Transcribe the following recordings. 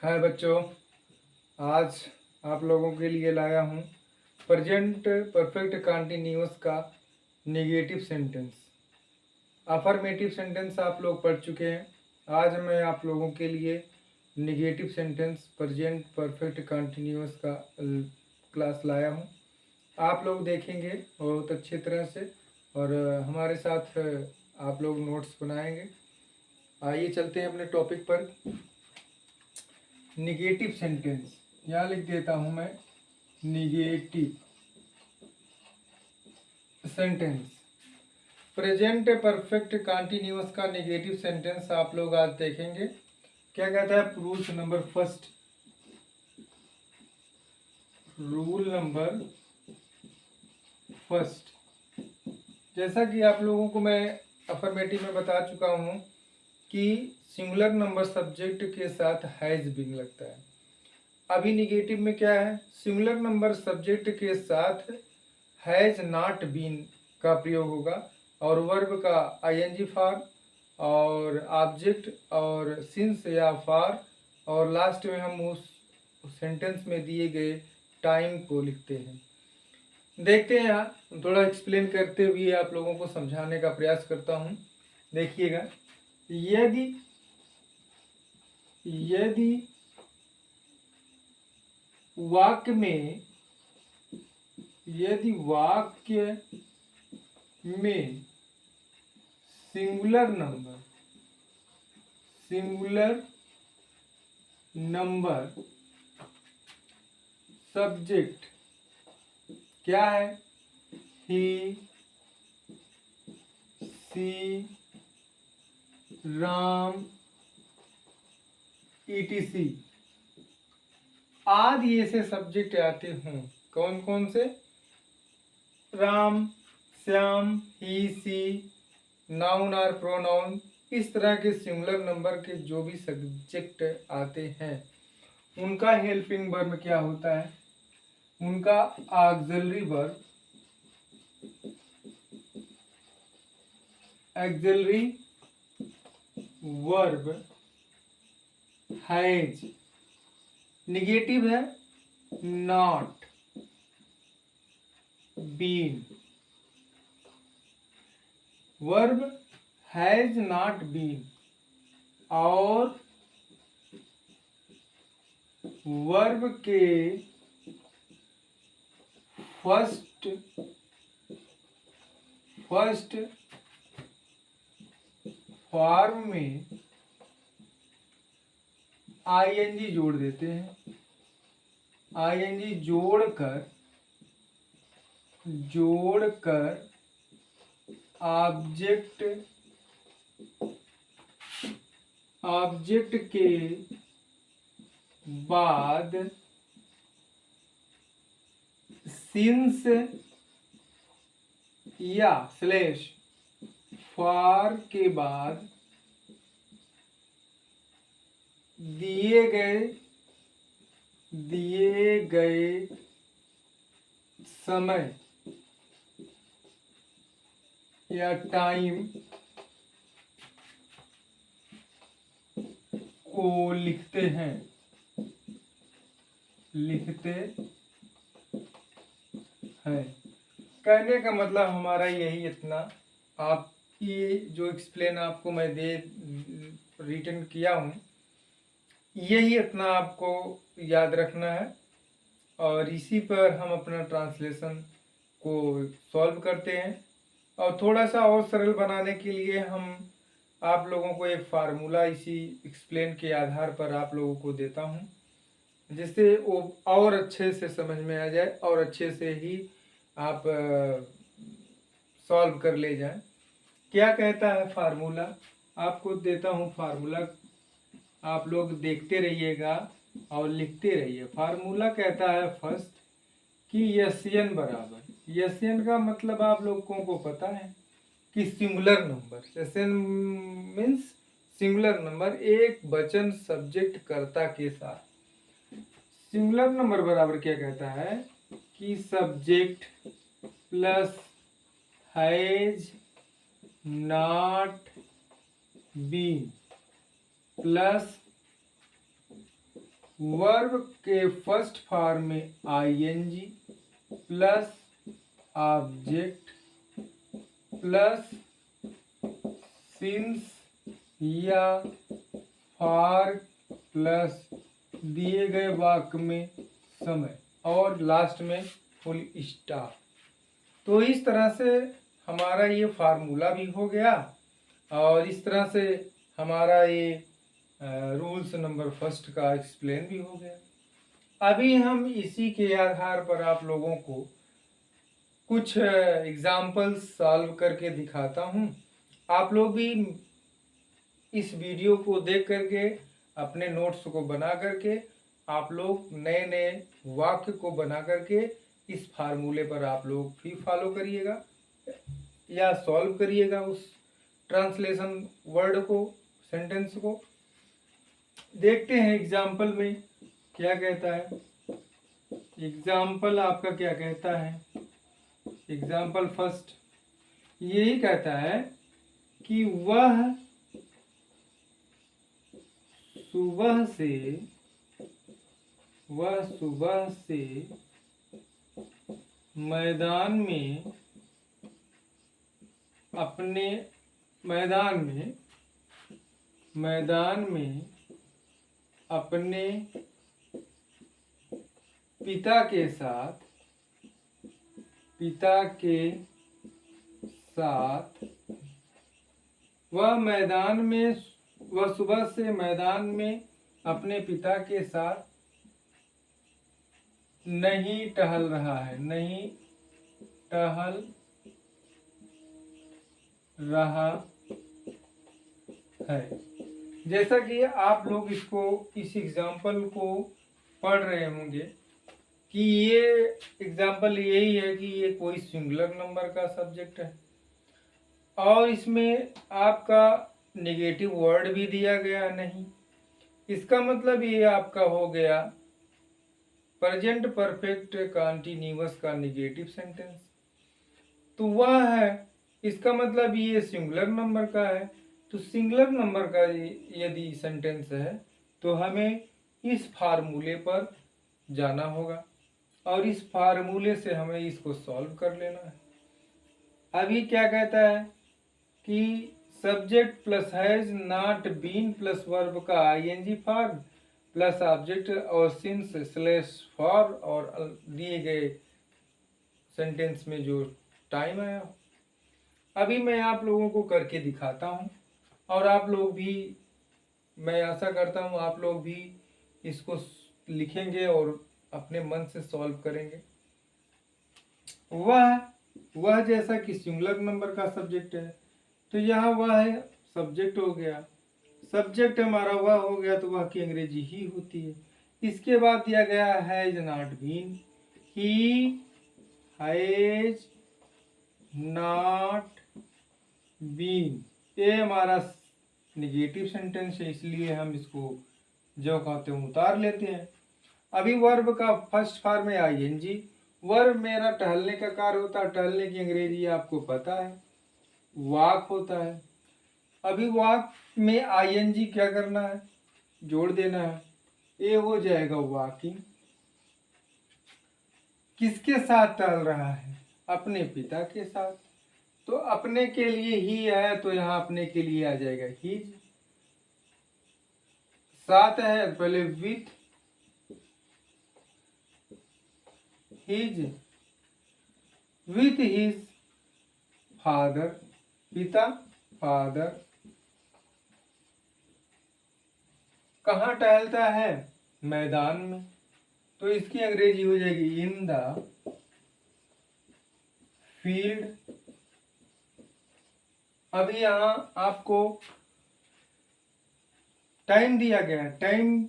हाय बच्चों, आज आप लोगों के लिए लाया हूँ प्रेजेंट परफेक्ट कंटिन्यूअस का नेगेटिव सेंटेंस। अफर्मेटिव सेंटेंस आप लोग पढ़ चुके हैं। आज मैं आप लोगों के लिए negative sentence present perfect continuous का क्लास लाया हूँ। आप लोग देखेंगे बहुत अच्छी तरह से और हमारे साथ आप लोग नोट्स बनाएंगे। आइए चलते हैं अपने टॉपिक पर। निगेटिव सेंटेंस यहाँ लिख देता हूं मैं, negative sentence. Present perfect continuous का नेगेटिव सेंटेंस आप लोग आज देखेंगे। क्या कहता है? Rule number first. जैसा कि आप लोगों को मैं अफर्मेटिव में बता चुका हूं कि सिंगुलर नंबर सब्जेक्ट के साथ हैज बीन लगता है। अभी निगेटिव में क्या है? सिंगुलर नंबर सब्जेक्ट के साथ हैज नॉट बीन का प्रयोग होगा और वर्ब का आईएनजी फॉर्म और ऑब्जेक्ट और सिंस या फॉर और लास्ट में हम उस सेंटेंस में दिए गए टाइम को लिखते हैं। देखते हैं, यहाँ थोड़ा एक्सप्लेन करते हुए आप लोगों को समझाने का प्रयास करता हूँ। देखिएगा, यदि वाक्य में सिंगुलर नंबर सब्जेक्ट क्या है? ही, सी, राम, ईटीसी आदि ऐसे सब्जेक्ट आते हों। कौन कौन से? राम, श्याम, ही, सी, नाउन और प्रोनाउन। इस तरह के सिंगुलर नंबर के जो भी सब्जेक्ट आते हैं उनका हेल्पिंग वर्ब क्या होता है? उनका ऑक्सिलरी वर्ब हैज। निगेटिव है not been. Verb has not been और वर्ब के फर्स्ट फॉर्म में आईएनजी जोड़ देते हैं। आईएनजी जोड़कर ऑब्जेक्ट के बाद सिंस या स्लैश फॉर के बाद दिए गए समय या टाइम को लिखते हैं। कहने का मतलब हमारा यही इतना। आप ये जो एक्सप्लेन आपको मैं रिटन किया हूँ, यही इतना आपको याद रखना है और इसी पर हम अपना ट्रांसलेशन को सॉल्व करते हैं। और थोड़ा सा और सरल बनाने के लिए हम आप लोगों को एक फार्मूला इसी एक्सप्लेन के आधार पर आप लोगों को देता हूँ, जिससे वो और अच्छे से समझ में आ जाए और अच्छे से ही आप सॉल्व कर ले जाएं। क्या कहता है फार्मूला? आपको देता हूँ फार्मूला, आप लोग देखते रहिएगा और लिखते रहिए। फार्मूला कहता है फर्स्ट कि यसियन बराबर, यसियन का मतलब आप लोगों को पता है कि सिंगुलर नंबर। यसियन मीन्स सिंगुलर नंबर, एक वचन सब्जेक्ट कर्ता के साथ। सिंगुलर नंबर बराबर क्या कहता है कि subject plus has not been plus verb के फर्स्ट फॉर्म में I N G plus object plus since या फॉर प्लस दिए गए वाक्य में समय और लास्ट में फुल स्टॉप। तो इस तरह से हमारा ये फार्मूला भी हो गया और इस तरह से हमारा ये रूल्स नंबर फर्स्ट का एक्सप्लेन भी हो गया। अभी हम इसी के आधार पर आप लोगों को कुछ एग्जाम्पल्स सॉल्व करके दिखाता हूँ। आप लोग भी इस वीडियो को देख करके अपने नोट्स को बना करके आप लोग नए नए वाक्य को बना करके इस फार्मूले पर आप लोग भी फॉलो करिएगा या सॉल्व करिएगा उस ट्रांसलेशन वर्ड को, सेंटेंस को। देखते हैं एग्जाम्पल में क्या कहता है। एग्जाम्पल आपका क्या कहता है? एग्जाम्पल फर्स्ट यही कहता है कि वह सुबह से मैदान में अपने पिता के साथ वह सुबह से मैदान में अपने पिता के साथ नहीं टहल रहा है। जैसा कि आप लोग इस एग्जाम्पल को पढ़ रहे होंगे कि ये एग्जाम्पल यही है कि ये कोई सिंगुलर नंबर का सब्जेक्ट है और इसमें आपका नेगेटिव वर्ड भी दिया गया नहीं। इसका मतलब ये आपका हो गया प्रेजेंट परफेक्ट कॉन्टिन्यूअस का नेगेटिव सेंटेंस। तो वह है, इसका मतलब ये सिंगुलर नंबर का है। तो सिंगुलर नंबर का यदि सेंटेंस है तो हमें इस फार्मूले पर जाना होगा और इस फार्मूले से हमें इसको सॉल्व कर लेना है। अभी क्या कहता है कि subject plus has not been plus verb का आईएनजी फॉर्म प्लस ऑब्जेक्ट और सिंस स्लैश फॉर और दिए गए सेंटेंस में जो टाइम आया। अभी मैं आप लोगों को करके दिखाता हूँ और आप लोग भी, मैं आशा करता हूँ आप लोग भी इसको लिखेंगे और अपने मन से सॉल्व करेंगे। वह जैसा कि सिंगुलर नंबर का सब्जेक्ट है तो यहाँ वह है, सब्जेक्ट हो गया, सब्जेक्ट हमारा वह हो गया तो वह की अंग्रेजी ही होती है। इसके बाद दिया गया has not been, he has not been, ये हमारा नेगेटिव सेंटेंस है इसलिए हम इसको जो कहते हैं उतार लेते हैं। अभी वर्ब का फर्स्ट फॉर्म है आईएनजी। वर्ब मेरा टहलने का कार्य होता है, टहलने की अंग्रेजी आपको पता है वॉक होता है। अभी वॉक में आईएनजी क्या करना है? जोड़ देना है, ये हो जाएगा वॉकिंग। किसके साथ टहल रहा है? अपने पिता के साथ। तो अपने के लिए ही है तो यहाँ अपने के लिए आ जाएगा हिज। साथ है पहले विथ हिज फादर, पिता फादर। कहाँ टहलता है? मैदान में, तो इसकी अंग्रेजी हो जाएगी इन द फील्ड। अभी यहाँ आपको टाइम दिया गया है, टाइम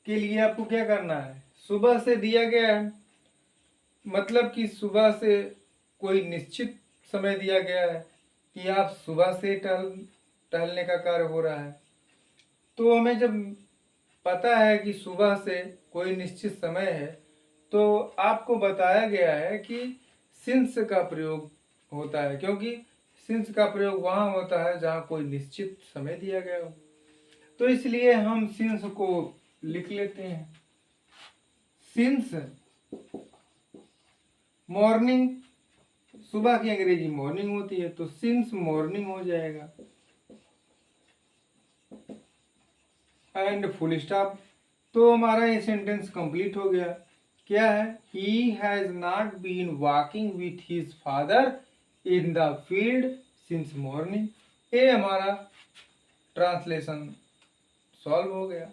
के लिए आपको क्या करना है? सुबह से दिया गया है, मतलब कि सुबह से कोई निश्चित समय दिया गया है कि आप सुबह से टहलने का कार्य हो रहा है। तो हमें जब पता है कि सुबह से कोई निश्चित समय है तो आपको बताया गया है कि सिंस का प्रयोग होता है, क्योंकि सिंस का प्रयोग वहाँ होता है जहाँ कोई निश्चित समय दिया गया हो। तो इसलिए हम सिंस को लिख लेते हैं। सिंस मॉर्निंग, सुबह की अंग्रेजी मॉर्निंग होती है, तो सिंस मॉर्निंग हो जाएगा एंड फुल स्टॉप। तो हमारा ये सेंटेंस कंप्लीट हो गया। क्या है? He has not been walking with his father in the field since morning. ये हमारा ट्रांसलेशन सॉल्व हो गया।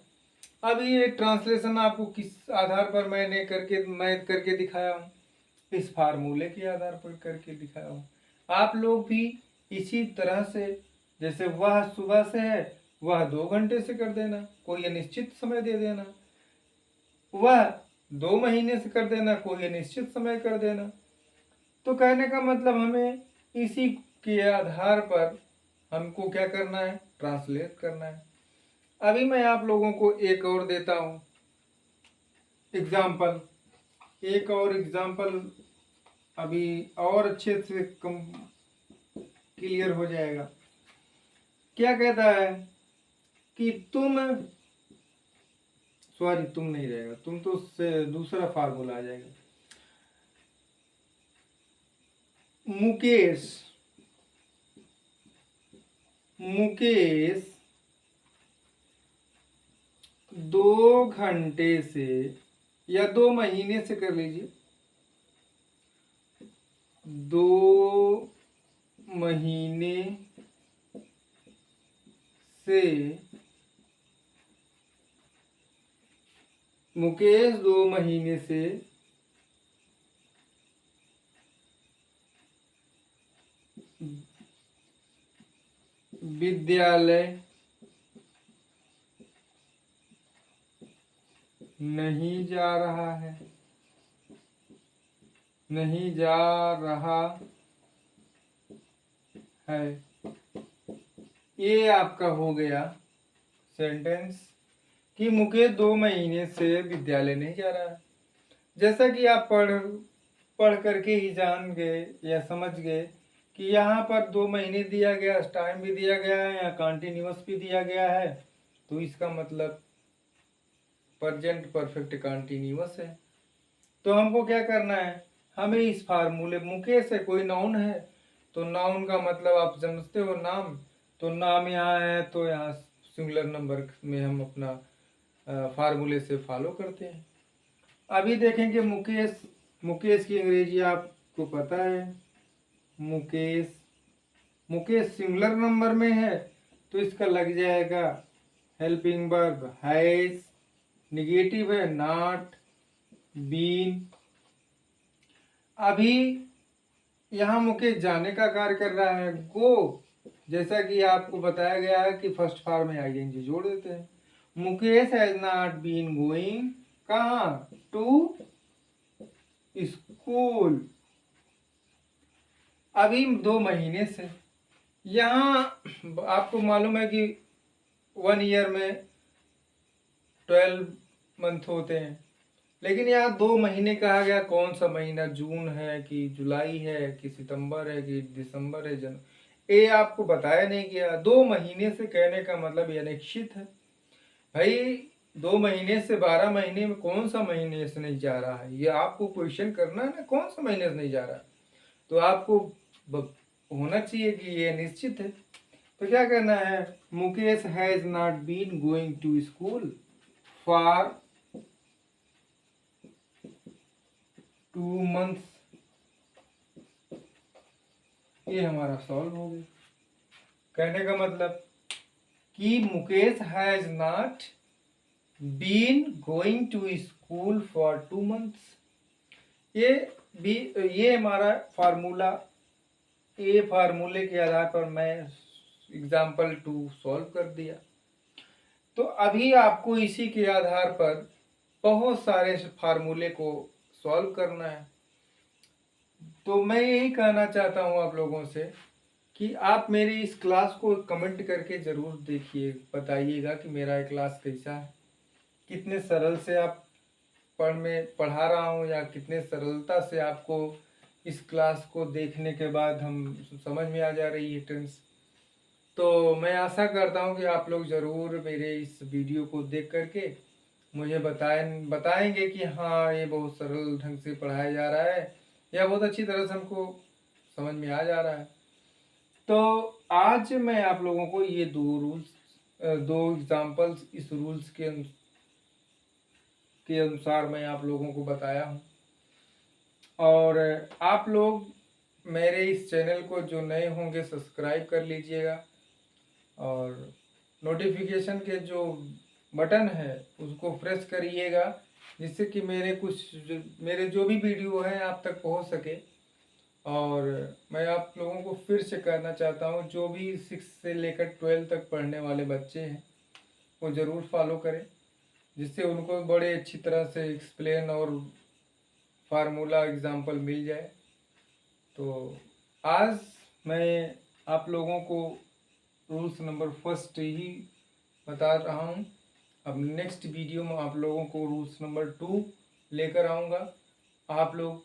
अब ये ट्रांसलेशन आपको किस आधार पर मैं करके दिखाया हूँ? इस फार्मूले के आधार पर करके दिखाया हूँ। आप लोग भी इसी तरह से, जैसे वह सुबह से है वह 2 घंटे से कर देना, कोई अनिश्चित समय दे देना। वह 2 महीने से कर देना, कोई अनिश्चित समय कर देना। तो कहने का मतलब हमें इसी के आधार पर हमको क्या करना है? ट्रांसलेट करना है। अभी मैं आप लोगों को एक और देता हूँ एग्जाम्पल, एक और एग्जाम्पल अभी और अच्छे से क्लियर हो जाएगा। क्या कहता है कि तुम नहीं रहेगा, तुम तो उससे दूसरा फार्मूला आ जाएगा। मुकेश 2 घंटे से या 2 महीने से कर लीजिए, 2 महीने से मुकेश 2 महीने से विद्यालय नहीं जा रहा है, नहीं जा रहा है। ये आपका हो गया सेंटेंस कि मुकेश 2 महीने से विद्यालय नहीं जा रहा है। जैसा कि आप पढ़ करके ही जान गए या समझ गए कि यहाँ पर 2 महीने दिया गया, टाइम भी दिया गया है या कॉन्टिन्यूअस भी दिया गया है, तो इसका मतलब प्रेजेंट परफेक्ट कॉन्टिन्यूअस है। तो हमको क्या करना है? हमें इस फार्मूले, मुकेश है कोई नाउन है, तो नाउन का मतलब आप समझते हो नाम, तो नाम यहाँ है तो यहाँ सिंगुलर नंबर में हम अपना फार्मूले से फॉलो करते हैं। अभी देखेंगे मुकेश की अंग्रेजी आपको पता है। मुकेश सिंगुलर नंबर में है तो इसका लग जाएगा हेल्पिंग वर्ब हैज, निगेटिव है नॉट, बीन। अभी यहाँ मुकेश जाने का कार्य कर रहा है, गो। जैसा कि आपको बताया गया है कि फर्स्ट फॉर्म में आईएनजी जोड़ देते हैं। Mukesh has not been going कहाँ? To school. अभी 2 महीने से, यहाँ आपको मालूम है कि 1 ईयर में 12 मंथ होते हैं, लेकिन यहाँ 2 महीने कहा गया। कौन सा महीना? जून है कि जुलाई है कि सितंबर है कि दिसंबर है, ये आपको बताया नहीं गया। 2 महीने से कहने का मतलब ये अनिश्चित है। भाई 2 महीने से 12 महीने में कौन सा महीने से नहीं जा रहा है, ये आपको क्वेश्चन करना है ना, कौन सा महीने से नहीं जा रहा है। तो आपको होना चाहिए कि ये निश्चित है। तो क्या करना है? Mukesh has not been going to school for 2 months। ये हमारा सॉल्व हो गया। कहने का मतलब कि Mukesh has not been going to school for 2 months। ये हमारा फार्मूला, ये फार्मूले के आधार पर मैं एग्जाम्पल 2 सॉल्व कर दिया। तो अभी आपको इसी के आधार पर बहुत सारे फार्मूले को सॉल्व करना है। तो मैं यही कहना चाहता हूँ आप लोगों से कि आप मेरी इस क्लास को कमेंट करके ज़रूर देखिए, बताइएगा कि मेरा ये क्लास कैसा है, कितने सरल से आप पढ़ा रहा हूँ या कितने सरलता से आपको इस क्लास को देखने के बाद हम समझ में आ जा रही है टेंस। तो मैं आशा करता हूँ कि आप लोग ज़रूर मेरे इस वीडियो को देख करके मुझे बताएंगे कि हाँ ये बहुत सरल ढंग से पढ़ाया जा रहा है या बहुत अच्छी तरह से हमको समझ में आ जा रहा है। तो आज मैं आप लोगों को ये दो एग्जाम्पल्स इस रूल्स के अनुसार मैं आप लोगों को बताया हूँ। और आप लोग मेरे इस चैनल को जो नए होंगे सब्सक्राइब कर लीजिएगा और नोटिफिकेशन के जो बटन है उसको प्रेस करिएगा, जिससे कि मेरे जो भी वीडियो हैं आप तक पहुंच सके। और मैं आप लोगों को फिर से कहना चाहता हूं, जो भी 6 से लेकर 12 तक पढ़ने वाले बच्चे हैं वो ज़रूर फॉलो करें, जिससे उनको बड़े अच्छी तरह से एक्सप्लेन और फार्मूला एग्जाम्पल मिल जाए। तो आज मैं आप लोगों को रूल्स नंबर फर्स्ट ही बता रहा हूँ। अब नेक्स्ट वीडियो में आप लोगों को रूल्स नंबर 2 लेकर आऊँगा। आप लोग,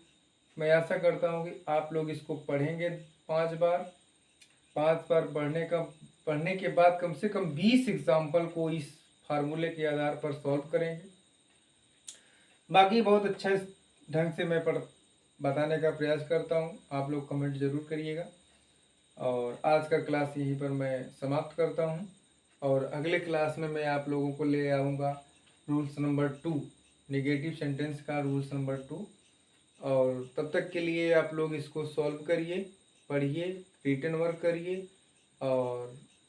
मैं आशा करता हूँ कि आप लोग इसको पढ़ेंगे 5 बार। 5 बार पढ़ने के बाद कम से कम 20 एग्जाम्पल को इस फार्मूले के आधार पर सॉल्व करेंगे। बाकी बहुत अच्छा ढंग से मैं बताने का प्रयास करता हूँ, आप लोग कमेंट ज़रूर करिएगा। और आज का क्लास यहीं पर मैं समाप्त करता हूँ और अगले क्लास में मैं आप लोगों को ले आऊँगा रूल्स नंबर 2, नेगेटिव सेंटेंस का रूल्स नंबर 2। और तब तक के लिए आप लोग इसको सॉल्व करिए, पढ़िए, रिटन वर्क करिए और